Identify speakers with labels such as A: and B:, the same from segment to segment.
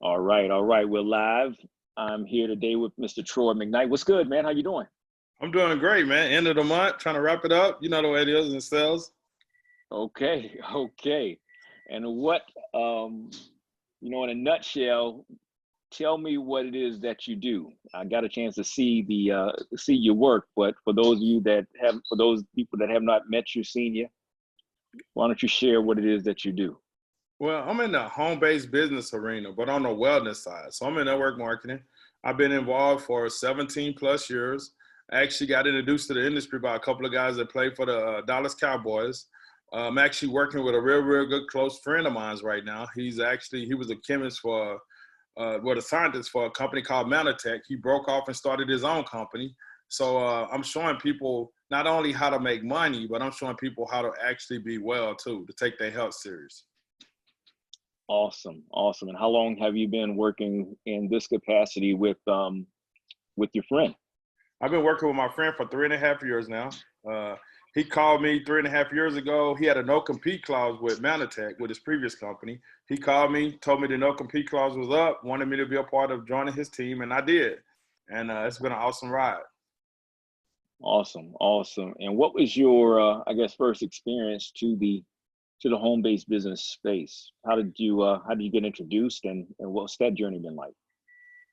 A: All right. We're live. I'm here today with Mr. Troy McKnight. What's good, man? How you doing?
B: I'm doing great, man. End of the month, trying to wrap it up. You know the way it is in sales.
A: Okay, okay. And what, in a nutshell, tell me what it is that you do. I got a chance to see see your work, but for those people that have not met you, seen you, why don't you share what it is that you do?
B: Well, I'm in the home-based business arena, but on the wellness side. So I'm in network marketing. I've been involved for 17 plus years. I actually got introduced to the industry by a couple of guys that play for the Dallas Cowboys. I'm actually working with a real good close friend of mine right now. He was a chemist for a scientist for a company called Manatech. He broke off and started his own company. So I'm showing people not only how to make money, but I'm showing people how to actually be well too, to take their health serious.
A: Awesome, awesome. And how long have you been working in this capacity with your friend?
B: I've been working with my friend for 3.5 years now. He called me 3.5 years ago. He had a no-compete clause with Manatech, with his previous company. He called me, told me the no-compete clause was up, wanted me to be a part of joining his team, and I did. And it's been an awesome ride.
A: Awesome, awesome. And what was your, first experience to the home-based business space? How did you get introduced, and what's that journey been like?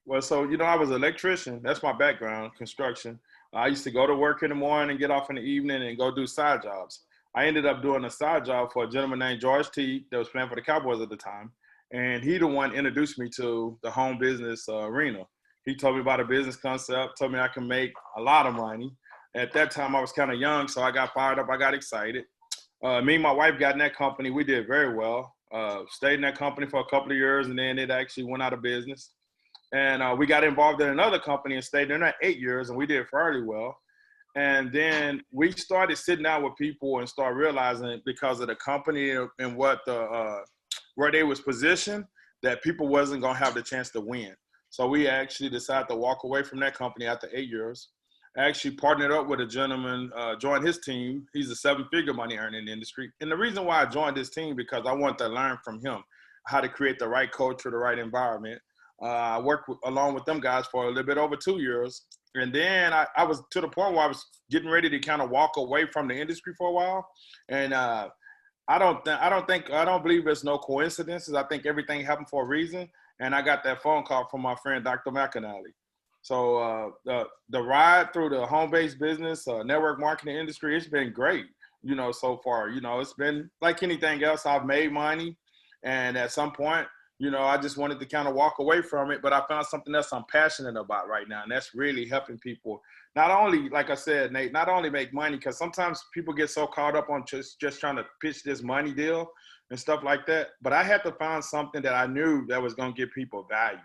B: Well, so, I was an electrician. That's my background, construction. I used to go to work in the morning and get off in the evening and go do side jobs. I ended up doing a side job for a gentleman named George T. that was playing for the Cowboys at the time. And he the one introduced me to the home business arena. He told me about a business concept, told me I can make a lot of money. At that time, I was kind of young, so I got fired up. I got excited. Me and my wife got in that company. We did very well. Stayed in that company for a couple of years, and then it actually went out of business. And we got involved in another company and stayed in there 8 years, and we did fairly well. And then we started sitting down with people and start realizing, because of the company and what where they was positioned, that people wasn't gonna have the chance to win. So we actually decided to walk away from that company after 8 years. I actually partnered up with a gentleman, joined his team. He's a seven-figure money earning industry. And the reason why I joined this team, because I wanted to learn from him how to create the right culture, the right environment. I worked along with them guys for a little bit over 2 years. And then I was to the point where I was getting ready to kind of walk away from the industry for a while. And I don't believe there's no coincidences. I think everything happened for a reason. And I got that phone call from my friend, Dr. McKnight. So the ride through the home-based business, network marketing industry, it's been great, so far. It's been like anything else. I've made money. And at some point, I just wanted to kind of walk away from it, but I found something else I'm passionate about right now. And that's really helping people not only, like I said, Nate, not only make money, because sometimes people get so caught up on just trying to pitch this money deal and stuff like that. But I had to find something that I knew that was going to give people value.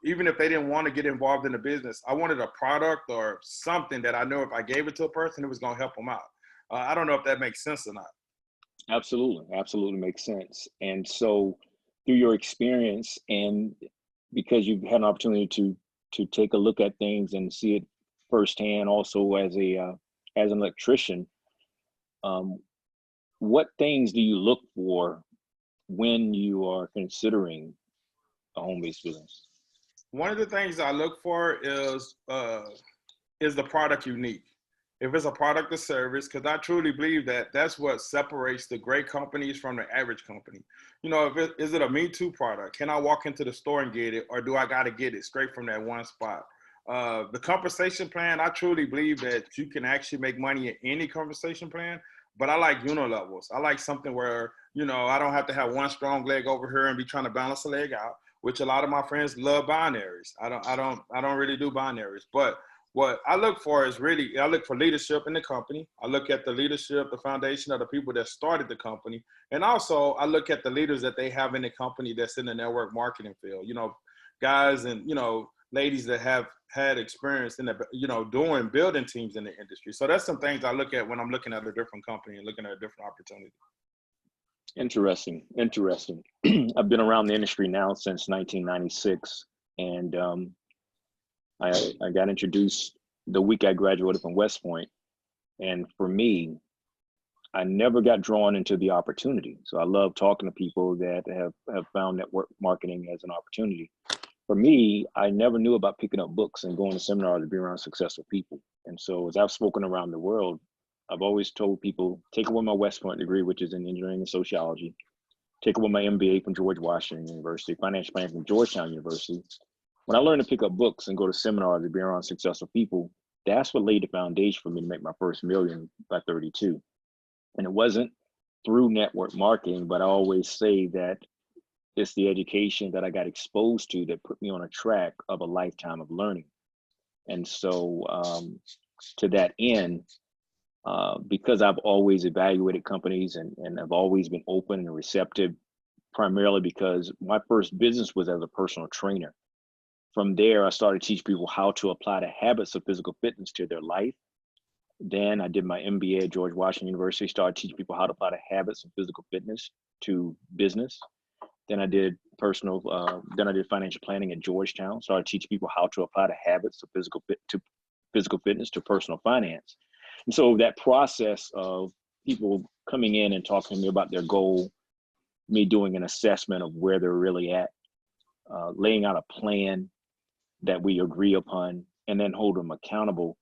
B: Even if they didn't want to get involved in the business, I wanted a product or something that I knew if I gave it to a person, it was going to help them out. I don't know if that makes sense or not.
A: Absolutely makes sense. And so, through your experience, and because you've had an opportunity to take a look at things and see it firsthand, also as an electrician, what things do you look for when you are considering a home-based business?
B: One of the things I look for is the product unique? If it's a product or service, because I truly believe that that's what separates the great companies from the average company. Is it a Me Too product? Can I walk into the store and get it, or do I got to get it straight from that one spot? The conversation plan, I truly believe that you can actually make money in any conversation plan, but I like unilevels. I like something where, I don't have to have one strong leg over here and be trying to balance a leg out, which a lot of my friends love binaries. I don't really do binaries, but what I look for is I look for leadership in the company. I look at the leadership, the foundation of the people that started the company. And also I look at the leaders that they have in the company that's in the network marketing field, guys and, ladies that have had experience in doing building teams in the industry. So that's some things I look at when I'm looking at a different company and looking at a different opportunity.
A: Interesting. I've been around the industry now since 1996, and I got introduced the week I graduated from West Point. And for me, I never got drawn into the opportunity. So I love talking to people that have found network marketing as an opportunity. For me, I never knew about picking up books and going to seminars to be around successful people. And so as I've spoken around the world, I've always told people, take away my West Point degree, which is in engineering and sociology, take away my MBA from George Washington University, financial planning from Georgetown University. When I learned to pick up books and go to seminars to be around successful people, that's what laid the foundation for me to make my first million by 32. And it wasn't through network marketing, but I always say that it's the education that I got exposed to that put me on a track of a lifetime of learning. And so to that end, because I've always evaluated companies and I've always been open and receptive, primarily because my first business was as a personal trainer. From there, I started to teach people how to apply the habits of physical fitness to their life. Then I did my MBA at George Washington University, started teaching people how to apply the habits of physical fitness to business. Then I did financial planning at Georgetown, started teaching people how to apply the habits of physical fitness to personal finance. And so that process of people coming in and talking to me about their goal, me doing an assessment of where they're really at, laying out a plan that we agree upon, and then hold them accountable.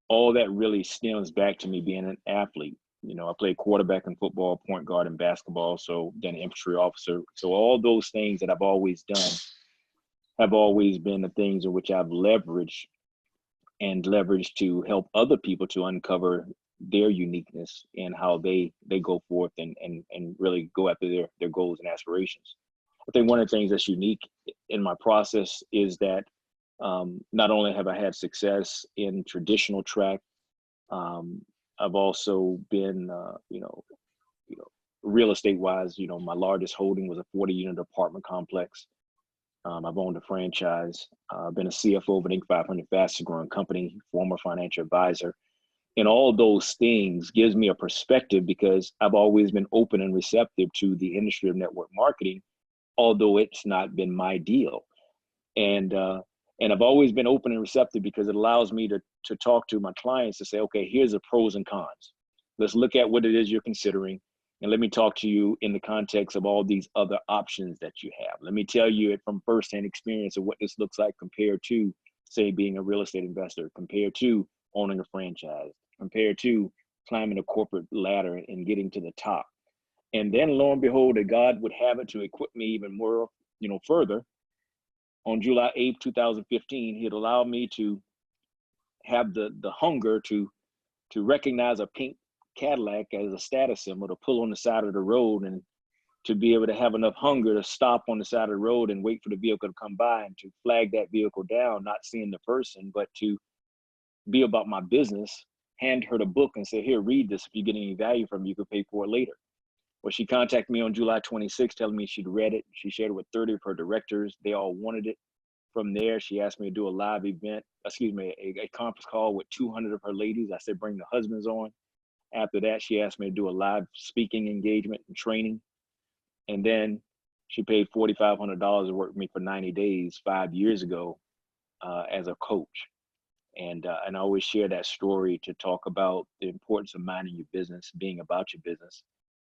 A: All that really stems back to me being an athlete. You know, I played quarterback in football, point guard in basketball, so then infantry officer. So all those things that I've always done have always been the things in which I've leveraged to help other people to uncover their uniqueness and how they go forth and really go after their goals and aspirations. I think one of the things that's unique in my process is that not only have I had success in traditional track, I've also been, real estate wise, my largest holding was a 40-unit apartment complex. I've owned a franchise. I've been a CFO of an Inc. 500 fastest growing company, former financial advisor. And all those things gives me a perspective because I've always been open and receptive to the industry of network marketing, although it's not been my deal. And I've always been open and receptive because it allows me to talk to my clients to say, okay, here's the pros and cons. Let's look at what it is you're considering. And let me talk to you in the context of all these other options that you have. Let me tell you it from firsthand experience of what this looks like compared to, say, being a real estate investor, compared to owning a franchise, compared to climbing a corporate ladder and getting to the top. And then lo and behold, that God would have it to equip me even more, further. On July 8th, 2015, he'd allowed me to have the hunger to recognize a pink Cadillac as a status symbol, to pull on the side of the road and to be able to have enough hunger to stop on the side of the road and wait for the vehicle to come by and to flag that vehicle down, not seeing the person, but to be about my business, hand her the book and say, here, read this. If you get any value from it, you could pay for it later. Well, she contacted me on July 26th, telling me she'd read it. She shared it with 30 of her directors. They all wanted it. From there, she asked me to do a conference call with 200 of her ladies. I said, bring the husbands on. After that, she asked me to do a live speaking engagement and training. And then she paid $4,500 to work with me for 90 days, 5 years ago, as a coach. And I always share that story to talk about the importance of minding your business, being about your business,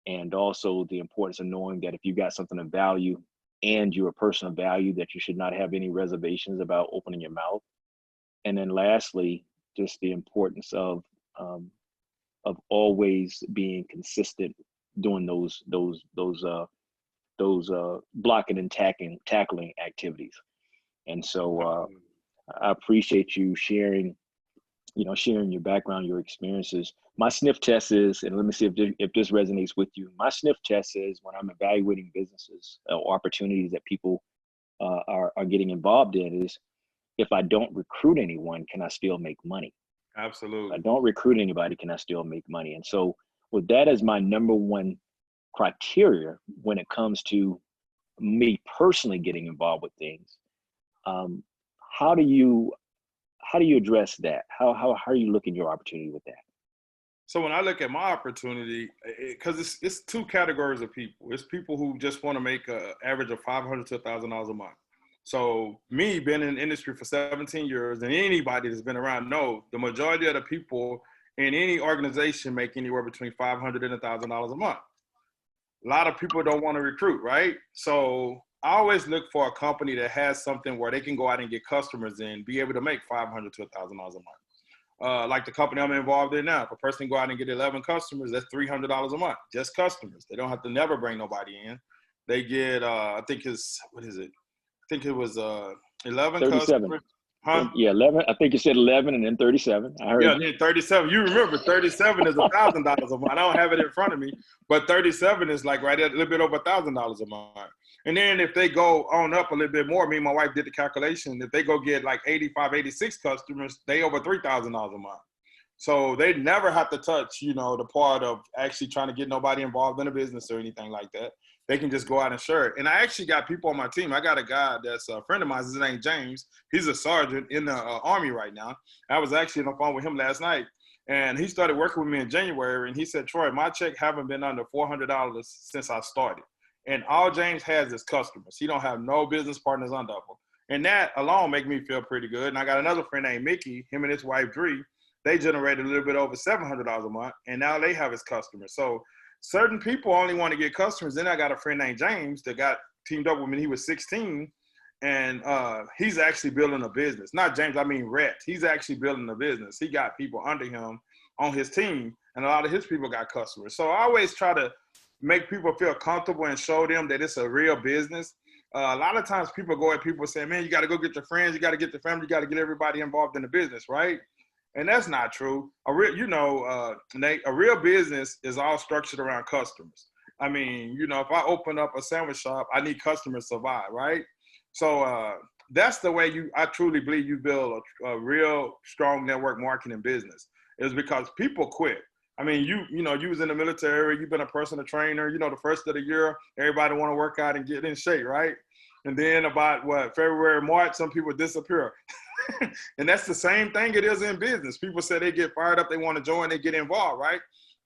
A: and also the importance of knowing that if you got something of value and you're a person of value, that you should not have any reservations about opening your mouth. And then lastly, just the importance of always being consistent, doing those blocking and tackling activities. And so I appreciate you sharing your background, your experiences. My sniff test is, and let me see if this resonates with you. My sniff test is when I'm evaluating businesses or opportunities that people are getting involved in is, if I don't recruit anyone, can I still make money?
B: Absolutely.
A: If I don't recruit anybody, can I still make money? And so with that as my number one criteria when it comes to me personally getting involved with things, how do you address that? How are you looking at your opportunity with that?
B: So when I look at my opportunity, because it's two categories of people. It's people who just want to make an average of $500 to $1,000 a month. So me being in the industry for 17 years, and anybody that's been around know the majority of the people and any organization make anywhere between $500 and $1,000 a month. A lot of people don't want to recruit, right? So I always look for a company that has something where they can go out and get customers and be able to make $500 to $1,000 a month. Like the company I'm involved in now, if a person go out and get 11 customers, that's $300 a month, just customers. They don't have to never bring nobody in. They get, I think it's, what is it? I think it was 11
A: 37.
B: customers. Huh?
A: Yeah, 11. I think you said 11 and then 37. I heard.
B: Yeah, then 37. You remember 37 is $1,000 a month. I don't have it in front of me, but 37 is like right at a little bit over $1,000 a month. And then if they go on up a little bit more, me and my wife did the calculation. If they go get like 85, 86 customers, they over $3,000 a month. So they never have to touch, the part of actually trying to get nobody involved in a business or anything like that. They can just go out and share it. And I actually got people on my team. I got a guy that's a friend of mine. His name James. He's a sergeant in the Army right now. I was actually on the phone with him last night. And he started working with me in January. And he said, Troy, my check haven't been under $400 since I started. And all James has is customers. He don't have no business partners under him. And that alone make me feel pretty good. And I got another friend named Mickey, him and his wife, Dree. They generated a little bit over $700 a month. And now they have his customers. So certain people only want to get customers. Then I got a friend named James that got teamed up with me. He was 16. And he's actually building a business. Not James, I mean Rhett. He's actually building a business. He got people under him on his team. And a lot of his people got customers. So I always try to make people feel comfortable and show them that it's a real business. A lot of times people go at people saying, man, you got to go get your friends. You got to get the family. You got to get everybody involved in the business, right? And that's not true. Nate, a real business is all structured around customers. I mean, if I open up a sandwich shop, I need customers to survive, right? So that's the way I truly believe you build a real strong network marketing business, is because people quit. I mean, you was in the military, you've been a personal trainer, the first of the year, everybody want to work out and get in shape, right? And then about February, March, some people disappear. And that's the same thing it is in business. People say they get fired up, they want to join, they get involved, right?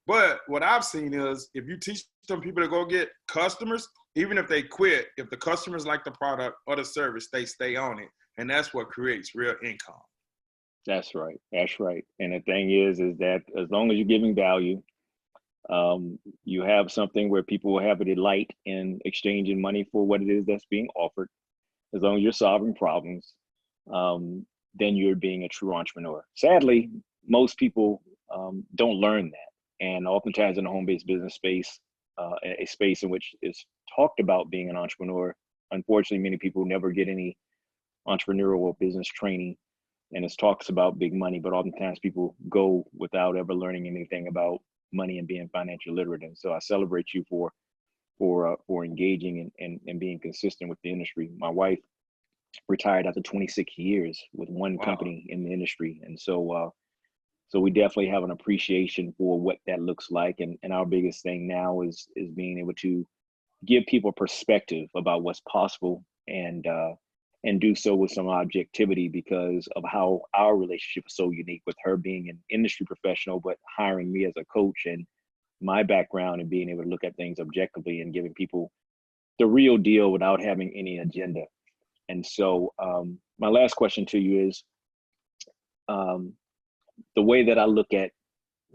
B: But what I've seen is if you teach some people to go get customers, even if they quit, if the customers like the product or the service, they stay on it. And that's what creates real income.
A: That's right. That's right. And the thing is that as long as you're giving value, you have something where people will have a delight in exchanging money for what it is that's being offered. As long as you're solving problems, then you're being a true entrepreneur. Sadly, most people don't learn that. And oftentimes in the home-based business space, a space in which is talked about being an entrepreneur, unfortunately, many people never get any entrepreneurial or business training. And it talks about big money, but oftentimes people go without ever learning anything about money and being financially literate. And so I celebrate you for engaging and being consistent with the industry. My wife retired after 26 years with one company in the industry. And so we definitely have an appreciation for what that looks like. And our biggest thing now is being able to give people perspective about what's possible and do so with some objectivity because of how our relationship is so unique, with her being an industry professional, but hiring me as a coach, and my background and being able to look at things objectively and giving people the real deal without having any agenda. And so my last question to you is, the way that I look at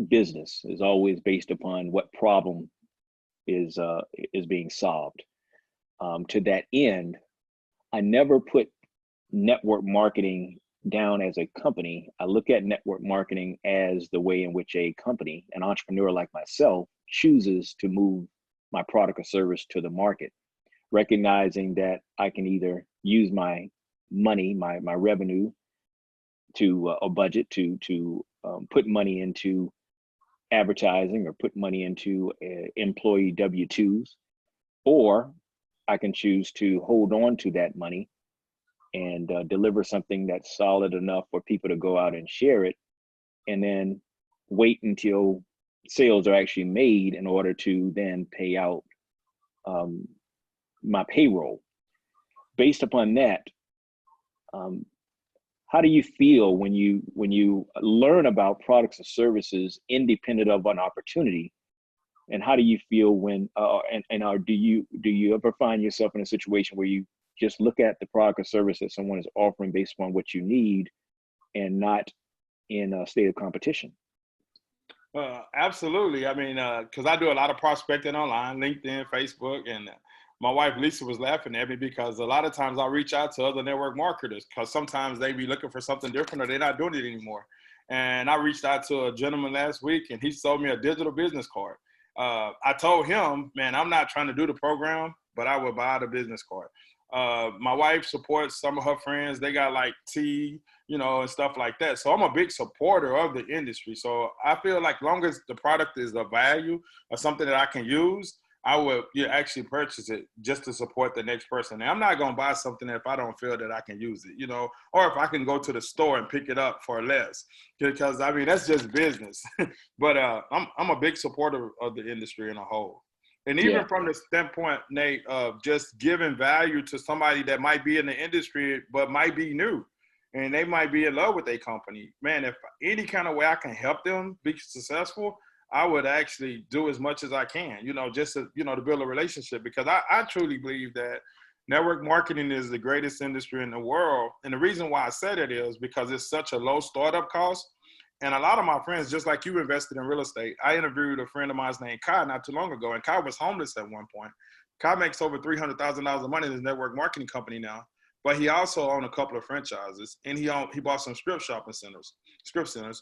A: business is always based upon what problem is being solved. To that end, I never put network marketing down as a company. I look at network marketing as the way in which a company, an entrepreneur like myself, chooses to move my product or service to the market, recognizing that I can either use my money, my revenue, to a budget to put money into advertising or put money into employee W-2s, or I can choose to hold on to that money and deliver something that's solid enough for people to go out and share it, and then wait until sales are actually made in order to then pay out my payroll. Based upon that, how do you feel when you learn about products and services independent of an opportunity? And how do you feel when do you ever find yourself in a situation where you just look at the product or service that someone is offering based on what you need and not in a state of competition?
B: Absolutely. I mean, because I do a lot of prospecting online, LinkedIn, Facebook, and my wife Lisa was laughing at me because a lot of times I reach out to other network marketers because sometimes they be looking for something different or they're not doing it anymore. And I reached out to a gentleman last week, and he sold me a digital business card. I told him, man, I'm not trying to do the program, but I would buy the business card. My wife supports some of her friends. They got like tea, and stuff like that. So I'm a big supporter of the industry. So I feel like long as the product is of value or something that I can use, I would actually purchase it just to support the next person. Now, I'm not going to buy something if I don't feel that I can use it, or if I can go to the store and pick it up for less, because I mean, that's just business. But I'm a big supporter of the industry in a whole. And
A: Yeah,
B: even from the standpoint, Nate, of just giving value to somebody that might be in the industry but might be new and they might be in love with their company. Man, if any kind of way I can help them be successful, I would actually do as much as I can, just to build a relationship, because I truly believe that network marketing is the greatest industry in the world. And the reason why I said it is because it's such a low startup cost. And a lot of my friends, just like you, invested in real estate. I interviewed a friend of mine named Kai not too long ago, and Kai was homeless at one point. Kai makes over $300,000 of money in his network marketing company now, but he also owned a couple of franchises, and he bought some script centers.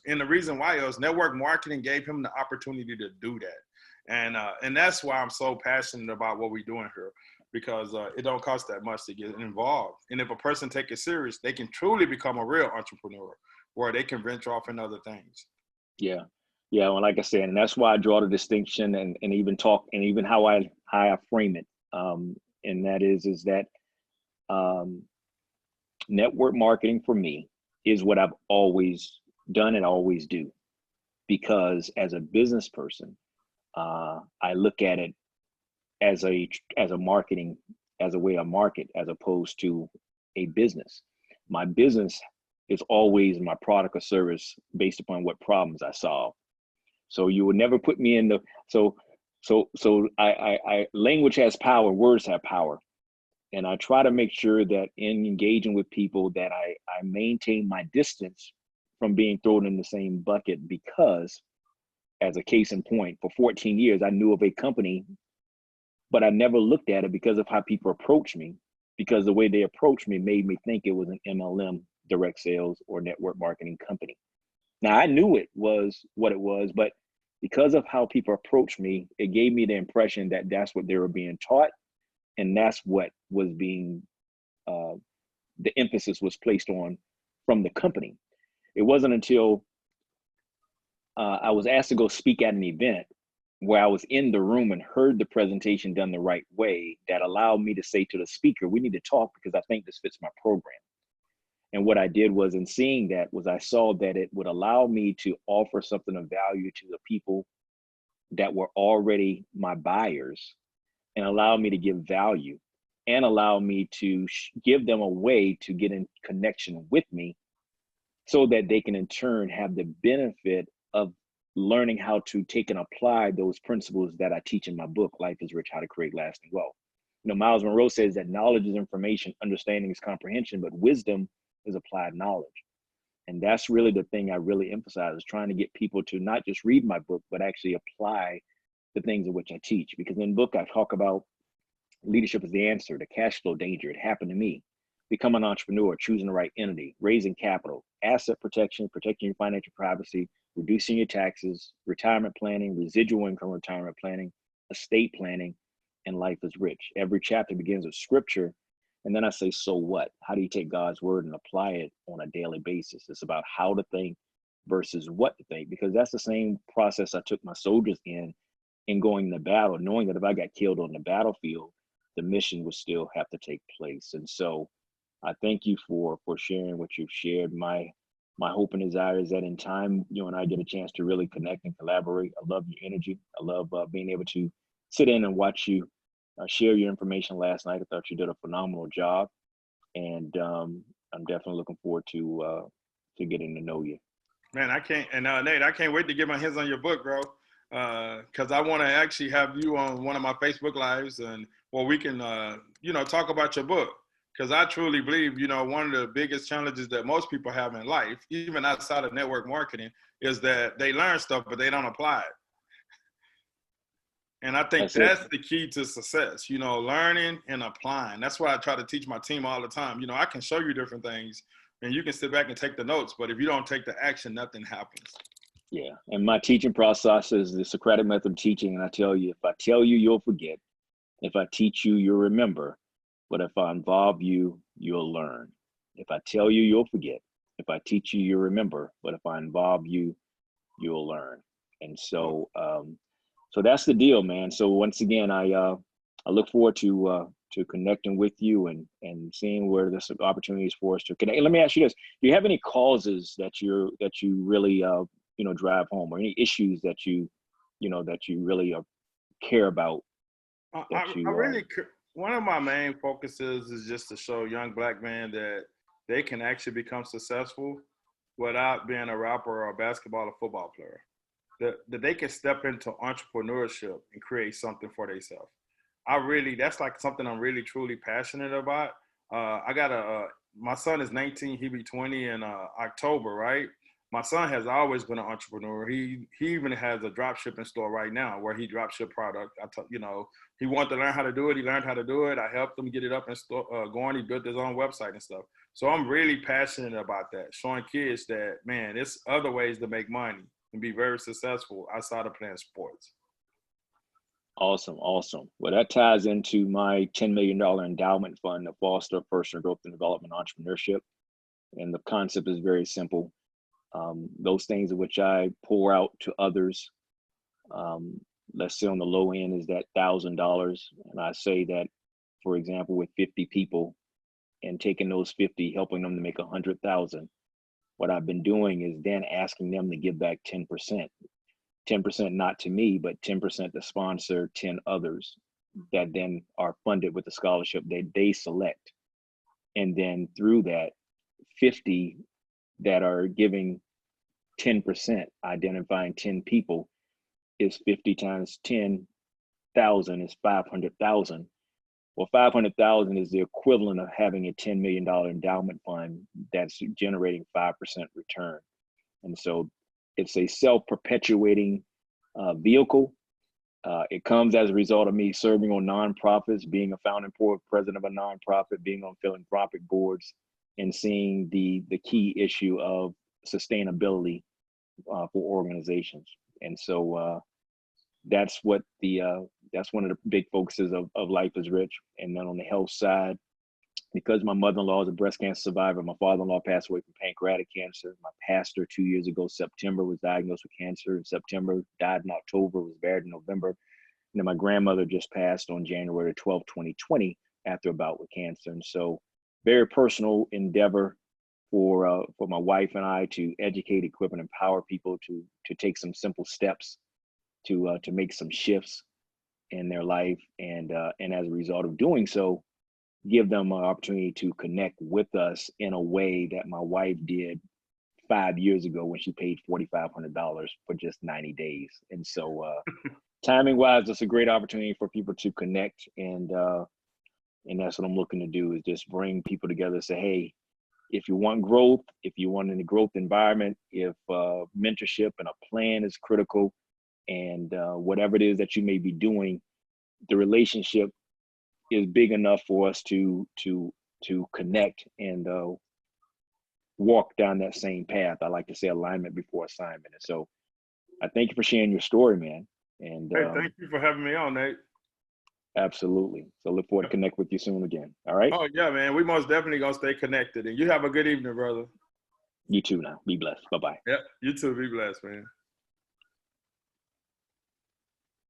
B: And the reason why is network marketing gave him the opportunity to do that, and that's why I'm so passionate about what we're doing here, because it don't cost that much to get involved. And if a person take it serious, they can truly become a real entrepreneur, where they can venture off in other things.
A: yeah, yeah. Well, like I said, and that's why I draw the distinction and even talk and even how I frame it. And that is that um, network marketing for me is what I've always done and always do, because as a business person, I look at it as a marketing, as a way to market, as opposed to a business. My business is always my product or service based upon what problems I solve. So you would never put me in the I language has power, words have power. And I try to make sure that in engaging with people that I maintain my distance from being thrown in the same bucket, because as a case in point, for 14 years, I knew of a company, but I never looked at it because of how people approach me, because the way they approached me made me think it was an MLM, direct sales or network marketing company. Now I knew it was what it was, but because of how people approached me, it gave me the impression that that's what they were being taught, and that's what was being uh, the emphasis was placed on from the company. It wasn't until I was asked to go speak at an event where I was in the room and heard the presentation done the right way that allowed me to say to the speaker, we need to talk because I think this fits my program. And what I did was, in seeing that, was I saw that it would allow me to offer something of value to the people that were already my buyers, and allow me to give value, and allow me to give them a way to get in connection with me, so that they can in turn have the benefit of learning how to take and apply those principles that I teach in my book, Life is Rich, How to Create Lasting Wealth. Miles Monroe says that knowledge is information, understanding is comprehension, but wisdom is applied knowledge. And that's really the thing I really emphasize, is trying to get people to not just read my book, but actually apply the things in which I teach. Because in the book, I talk about leadership is the answer, the cash flow danger. It happened to me. Become an entrepreneur, choosing the right entity, raising capital, asset protection, protecting your financial privacy, reducing your taxes, retirement planning, residual income retirement planning, estate planning, and life is rich. Every chapter begins with scripture. And then I say, so what? How do you take God's word and apply it on a daily basis? It's about how to think versus what to think, because that's the same process I took my soldiers in going to battle, knowing that if I got killed on the battlefield, the mission would still have to take place. And so I thank you for sharing what you've shared. My hope and desire is that in time, you and I get a chance to really connect and collaborate. I love your energy. I love being able to sit in and watch you share your information last night. I thought you did a phenomenal job, and I'm definitely looking forward to getting to know you.
B: Man, I can't, and Nate, I can't wait to get my hands on your book, bro. Because I want to actually have you on one of my Facebook lives, and we can, talk about your book. Because I truly believe, you know, one of the biggest challenges that most people have in life, even outside of network marketing, is that they learn stuff, but they don't apply it. And I think
A: That's it.
B: that's the key to success, you know, learning and applying. That's what I try to teach my team all the time. You know, I can show you different things and you can sit back and take the notes, but if you don't take the action, nothing happens.
A: Yeah. And my teaching process is the Socratic method of teaching. And I tell you, if I tell you, you'll forget. If I teach you, you'll remember. But if I involve you, you'll learn. If I tell you, you'll forget. If I teach you, you'll remember. But if I involve you, you'll learn. And so, so that's the deal, man. So once again, I look forward to connecting with you and seeing where there's opportunities for us to connect. And let me ask you this: do you have any causes that you really you know, drive home, or any issues that you know that you really care about?
B: I really, one of my main focuses is just to show young Black men that they can actually become successful without being a rapper or a basketball or football player. That they can step into entrepreneurship and create something for themselves. That's like something I'm really truly passionate about. I got my son is 19, he'll be 20 in October, right? My son has always been an entrepreneur. He even has a drop shipping store right now where he drop ship product. You know, he wanted to learn how to do it. He learned how to do it. I helped him get it up and going. He built his own website and stuff. So I'm really passionate about that, showing kids that, man, there's other ways to make money and be very successful outside of playing sports.
A: Awesome, awesome. Well, that ties into my $10 million endowment fund to foster personal growth and development entrepreneurship. And the concept is very simple. Those things in which I pour out to others, let's say on the low end is that $1,000. And I say that, for example, with 50 people and taking those 50, helping them to make 100,000. What I've been doing is then asking them to give back 10%. 10% not to me, but 10% to sponsor 10 others that then are funded with the scholarship that they select. And then through that, 50 that are giving 10%, identifying 10 people, is 50 times 10,000 is 500,000. Well, 500,000 is the equivalent of having a $10 million endowment fund that's generating 5% return. And so it's a self-perpetuating vehicle. It comes as a result of me serving on nonprofits, being a founding president of a nonprofit, being on philanthropic boards, and seeing the key issue of sustainability for organizations. And so that's what that's one of the big focuses of Life is Rich. And then on the health side, because my mother-in-law is a breast cancer survivor, my father-in-law passed away from pancreatic cancer. My pastor 2 years ago, September, was diagnosed with cancer in September, died in October, was buried in November. And then my grandmother just passed on January 12, 2020, after a bout with cancer. And so very personal endeavor for my wife and I to educate, equip, and empower people to take some simple steps to make some shifts in their life. And as a result of doing so, give them an opportunity to connect with us in a way that my wife did 5 years ago when she paid $4,500 for just 90 days. And so timing wise, it's a great opportunity for people to connect. And that's what I'm looking to do, is just bring people together and say, hey, if you want growth, if you want in a growth environment, if mentorship and a plan is critical, and whatever it is that you may be doing, the relationship is big enough for us to connect and walk down that same path. I like to say alignment before assignment. And so I thank you for sharing your story, man. And
B: hey, thank you for having me on, Nate.
A: Absolutely. So look forward to connect with you soon again. All right.
B: Oh yeah, man. We most definitely gonna stay connected. And you have a good evening, brother.
A: You too now. Be blessed. Bye-bye.
B: Yep. You too. Be blessed, man.